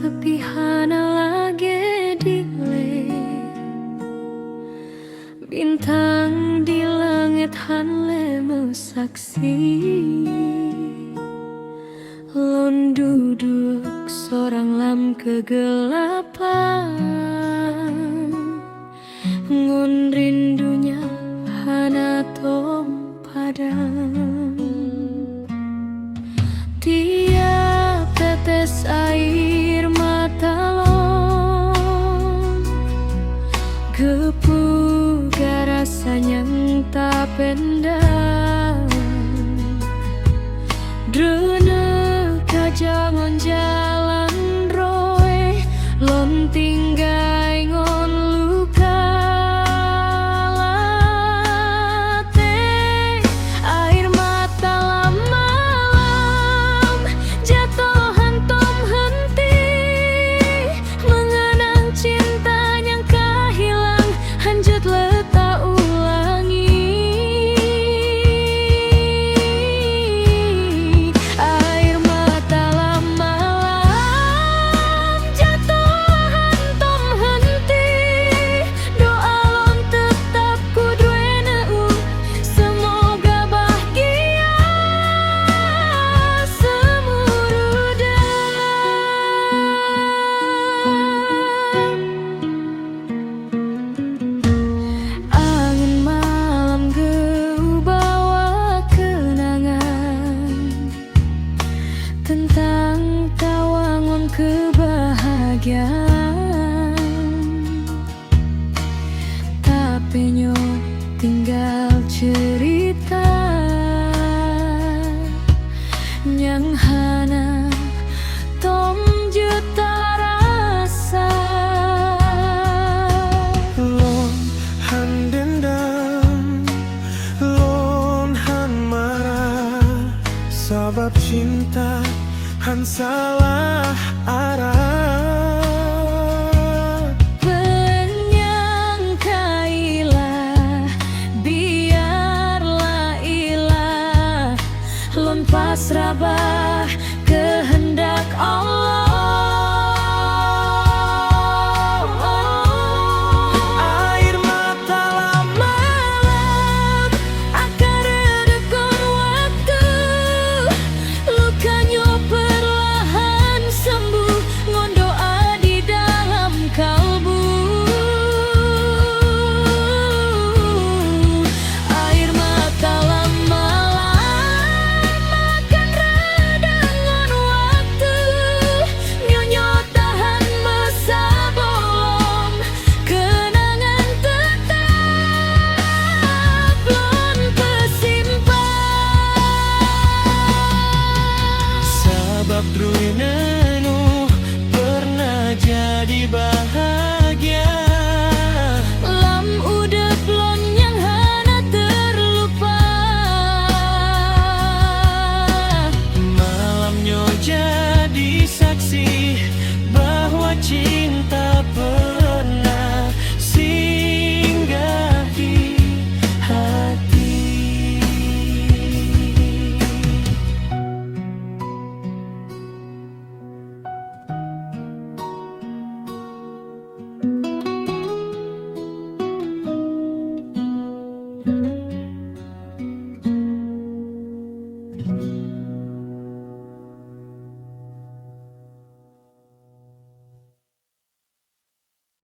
sepihana lagi dile, bintang di langit hanle saksi. Lon duduk sorang lam kegelapan, ngun rindunya hana tom padam. Tiap tetes air mata lon gepuga rasanya tak pendam. Drone kajangon jalan roe lon tinggai ngon luka late. Air mata lam-malam jatuh hantom henti, mengenang cinta yang kehilang hanjut letak ulangi. Air mata lam-malam jatuh hantom henti, doa lon tetap kudueneu, semoga bahagia semurudan. Angin malam geu bawa kenangan tentang tawangon kebahagiaan, tapi nyo tinggal cerita yang hana tom juta rasa. Lon han dendam, lon han marah, sebab cinta han salah arah. Menyangkailah, biarlah ilah, lon pasrah bah kehendak Allah. Air mata lam-malam Akan redekon waktu, lukanya perlahan sembuh, ngon doa di dalam kalbu. Air mata lam-malam akan reda ngon waktu, nyonya tahan masa bolong, kenangan tetap lon pesimpan. sebab druine